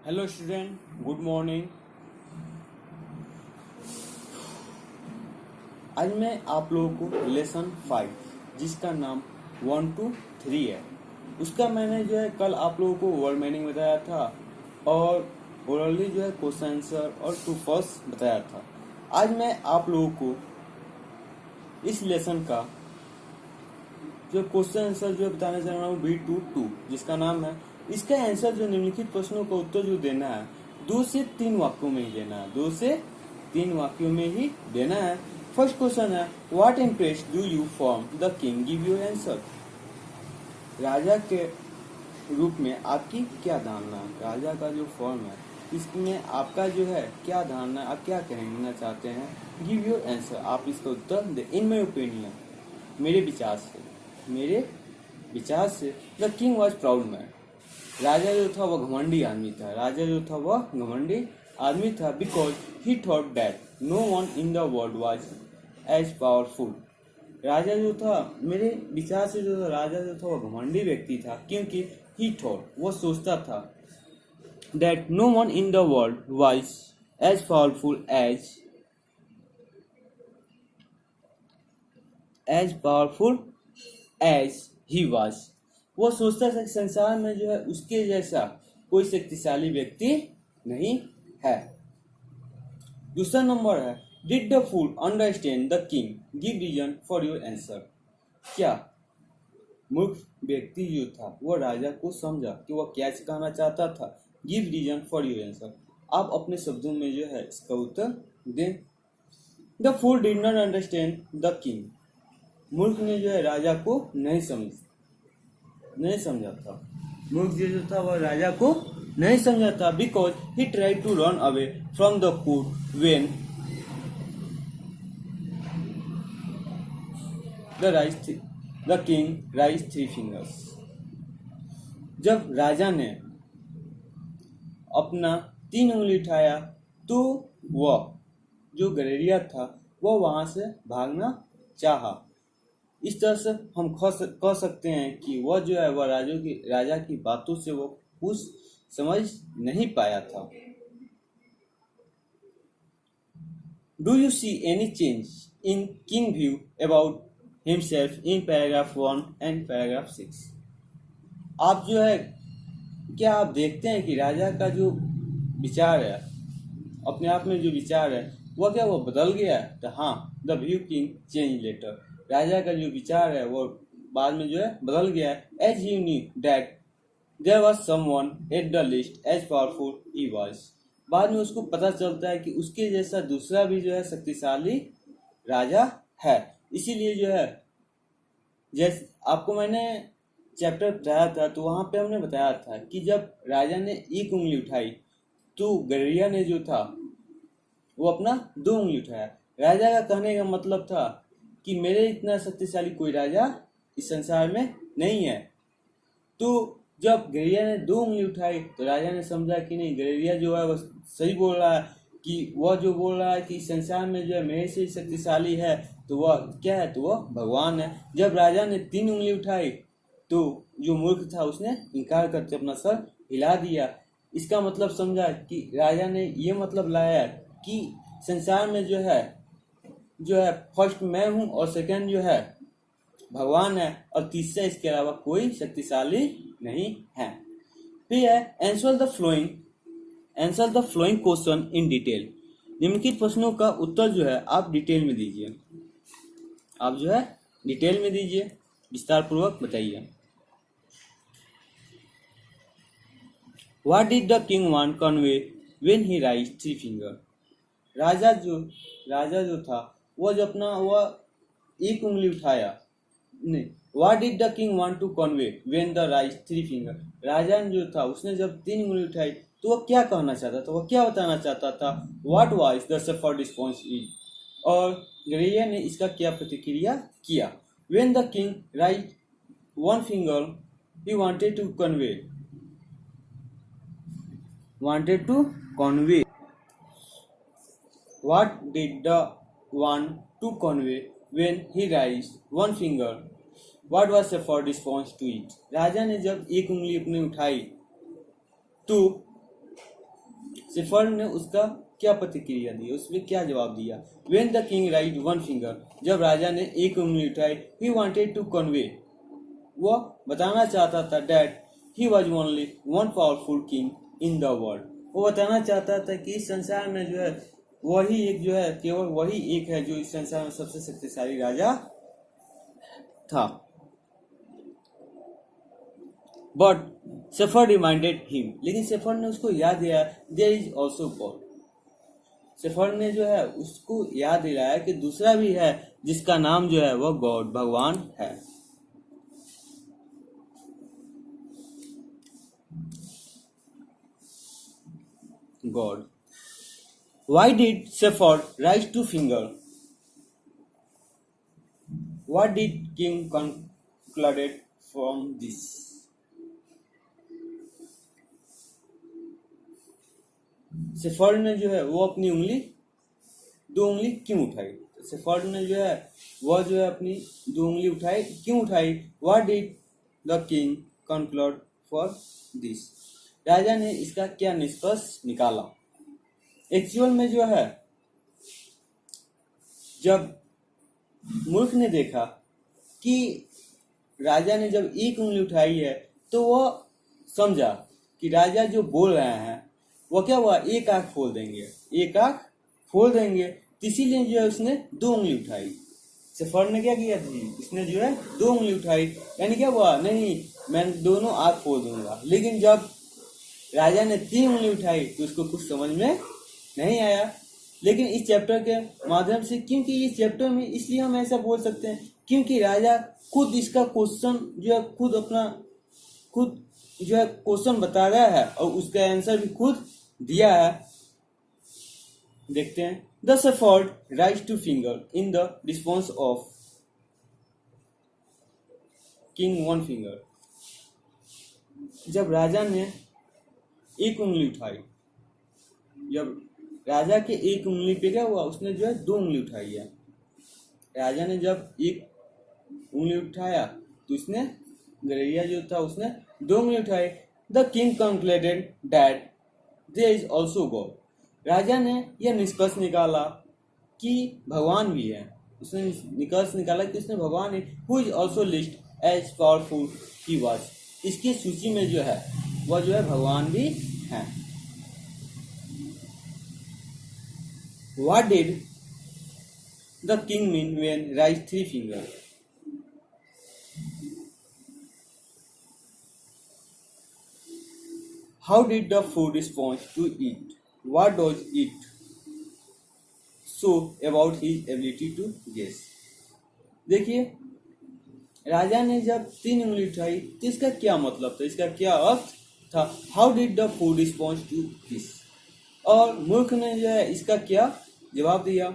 Hello student, good morning. आज मैं आप लोगों को लेसन 5 जिसका नाम 1 to 3 है, उसका मैंने कल आप लोगों को वर्ड मीनिंग बताया था और ओरली क्वेश्चन आंसर और टू फर्स्ट बताया था। आज मैं आप लोगों को इस लेसन का क्वेश्चन आंसर बताने जा रहा हूँ B2 जिसका नाम है। इसका आंसर निम्नलिखित प्रश्नों का उत्तर देना है 2 से 3 वाक्यों में ही देना है। 2 से 3 वाक्यों में ही देना है। फर्स्ट क्वेश्चन है, what interest do you form the king, give your answer. राजा के रूप में आपकी क्या धारणा है। राजा का जो फॉर्म है इसमें आपका क्या धारणा, आप क्या कहना चाहते हैं। गिव योर आंसर, आप इसका उत्तर दें। इन माई ओपिनियन, मेरे विचार से the king was proud man. राजा वह घमंडी आदमी था because he thought that no one in the world was as powerful. राजा मेरे विचार से राजा वह घमंडी व्यक्ति था क्योंकि ही थॉट, वह सोचता था, that no one in the world was as powerful as he was. वो सोचता था कि संसार में उसके जैसा कोई शक्तिशाली व्यक्ति नहीं है। दूसरा नंबर है, did the fool understand the king, give reason for your answer. क्या मूर्ख व्यक्ति था वो राजा को समझा कि वह क्या कहना चाहता था। Give reason for your answer, आप अपने शब्दों में इसका उत्तर दें। The fool did not understand the king, मूर्ख ने राजा को नहीं समझा था। मूर्ख था वह राजा को नहीं समझा था because he tried to run away from the court when the king raise 3 fingers. जब राजा ने अपना 3 उंगली उठाया तो वह जो गलेरिया था वह वहां से भागना चाहा। इस तरह से हम कह सकते हैं कि वह वह राजा की बातों से वो कुछ समझ नहीं पाया था। Do you see any change in king view about himself in paragraph 1 and paragraph 6। आप क्या आप देखते हैं कि राजा का जो विचार है, अपने आप में जो विचार है वह बदल गया है। तो हाँ, the view king change later, राजा का जो विचार है वो बाद में बदल गया है। As he knew that there was someone at the least as powerful he was. बाद में उसको पता चलता है कि उसके जैसा दूसरा भी शक्तिशाली राजा है। इसीलिए जैसे आपको मैंने चैप्टर बताया था तो वहां पे हमने बताया था कि जब राजा ने एक उंगली उठाई तो गलेरिया ने वो अपना 2 उंगली उठाया। राजा का कहने का मतलब था कि मेरे इतना शक्तिशाली कोई राजा इस संसार में नहीं है। तो जब गलेरिया ने 2 उंगली उठाई तो राजा ने समझा कि नहीं, गलेरिया वह सही बोल रहा है कि वह जो बोल रहा है कि इस संसार में मेरे से शक्तिशाली है तो वह क्या है, तो वह भगवान है। जब राजा ने 3 उंगली उठाई तो जो मूर्ख था उसने इनकार करके अपना सर हिला दिया। इसका मतलब समझा कि राजा ने ये मतलब लाया कि संसार में फर्स्ट मैं हूं और सेकंड भगवान है और तीसरा इसके अलावा कोई शक्तिशाली नहीं है। फिर है, answer the flowing question in detail. निम्नलिखित प्रश्नों का उत्तर आप डिटेल में दीजिए। आप डिटेल में दीजिए, विस्तार पूर्वक बताइए। What did the king want convey when he raised 3 finger? राजा जो था वह एक उंगली उठाया नहीं। What did the king want to convey when the raised 3 finger? राजा जो था उसने जब 3 उंगली उठाई तो वह क्या कहना चाहता था, वह क्या बताना चाहता था। What was the suffered response in? और गलेरिया ने इसका क्या प्रतिक्रिया किया। When the king raised 1 finger, he wanted to convey what did the want to convey when he raised 1 finger? What was the for response to it? राजा ने जब एक उंगली अपनी उठाई तो शेफर्ड ने उसका क्या प्रतिक्रिया दी, उसमें क्या जवाब दिया। When the king raised one finger, जब राजा ने एक उंगली उठाई, he wanted to convey, वह बताना चाहता था that he was only one powerful king in the world, वो बताना चाहता था कि इस संसार में जो है वही एक जो है, केवल वही एक है जो इस संसार में सबसे शक्तिशाली राजा था। बट शेफर्ड रिमाइंडेड हिम, लेकिन शेफर्ड ने उसको याद दिया there is also God, shepherd ने जो है उसको याद दिलाया कि दूसरा भी है जिसका नाम जो है वह गॉड, भगवान है। God. Why did shepherd rise two finger, what did king concluded from this. Shepherd ने जो है वो अपनी उंगली, दो उंगली क्यों उठाई, तो शेफर्ड ने जो है वह जो है अपनी दो उंगली उठाई, क्यों उठाई। What did the king conclude for this, राजा ने इसका क्या निष्कर्ष निकाला। एक्चुअल में जो है जब मूर्ख ने देखा कि राजा ने जब एक उंगली उठाई है तो वह समझा कि राजा जो बोल रहे हैं वो क्या हुआ, एक आंख खोल देंगे, एक आंख खोल देंगे, इसीलिए जो है उसने दो उंगली उठाई। शेफर्ड ने क्या किया थी, इसने जो है दो उंगली उठाई, यानी क्या हुआ, नहीं मैं दोनों आंख खोल दूंगा। लेकिन जब राजा ने तीन उंगली उठाई तो उसको कुछ समझ में नहीं आया। लेकिन इस चैप्टर के माध्यम से, क्योंकि इस चैप्टर में इसलिए हम ऐसा बोल सकते हैं क्योंकि राजा खुद इसका क्वेश्चन जो है खुद जो है क्वेश्चन बता रहा है और उसका आंसर भी खुद दिया है। देखते हैं। The shepherd rise two finger in the response of king one finger, जब राजा ने एक उंगली उठाई, जब राजा के एक उंगली पे क्या हुआ, उसने जो है दो उंगली उठाई है। राजा ने जब एक उंगली उठाया तो उसने गरैया जो था उसने दो उंगली उठाई। The king concluded that there is also God, राजा ने यह निष्कर्ष निकाला कि भगवान भी है। उसने निष्कर्ष निकाला कि उसने भगवान है। Who is also least as powerful he was, इसकी सूची में जो है वह जो है भगवान भी है। What did the king mean when raised three fingers? How did the food respond to it? What does it show about his ability to guess? देखिए, राजा ने जब तीन उंगली उठाई तो इसका क्या मतलब था, इसका क्या अर्थ था। How did the food respond to this? और मूर्ख ने जो है इसका क्या जवाब दिया।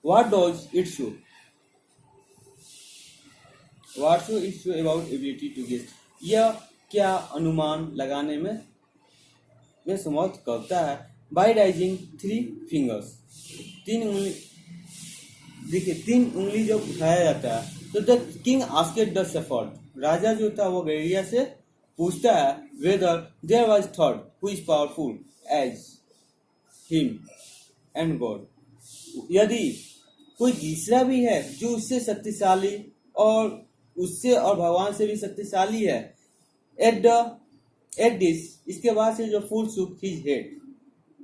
What does it show? What show it show about ability to guess? यह क्या अनुमान लगाने में समर्थ करता है। By raising three fingers, तीन उंगली, देखिए तीन उंगली जब उठाया जाता है तो the king asked the shepherd, राजा जो था वो गैरिया से पूछता है whether there was third who is powerful as him and God, यदि कोई तीसरा भी है जो उससे शक्तिशाली और उससे और भगवान से भी शक्तिशाली है। एट दिस, इसके बाद से जो फुल शुक हिज हेड,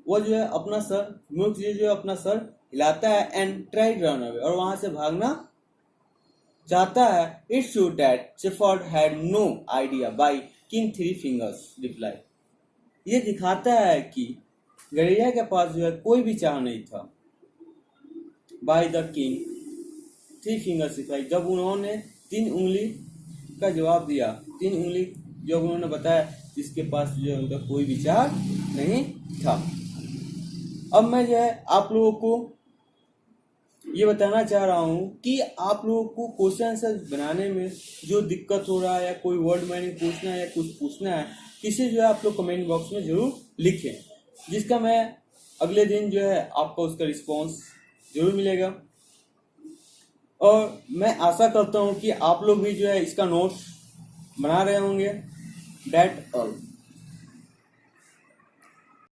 वो जो है अपना सर, मूर्ख जो है अपना सर हिलाता है एंड ट्राई रन अवे, और वहां से भागना चाहता है। It show that shepherd had no idea by king three fingers reply, ये दिखाता है कि गैरिया के पास जो है कोई विचार नहीं था। By the king three fingers reply, जब उन्होंने तीन उंगली का जवाब दिया, तीन उंगली जब उन्होंने बताया जिसके पास जो है उनका कोई विचार नहीं था। अब मैं जो है आप लोगों को ये बताना चाह रहा हूँ कि आप लोगों को क्वेश्चन आंसर बनाने में जो दिक्कत हो रहा है या कोई वर्ड मीनिंग पूछना है या कुछ पूछना है, किसी जो है आप लोग कमेंट बॉक्स में जरूर लिखें, जिसका मैं अगले दिन जो है आपको उसका रिस्पॉन्स जरूर मिलेगा। और मैं आशा करता हूँ कि आप लोग भी जो है इसका नोट्स बना रहे होंगे। That all.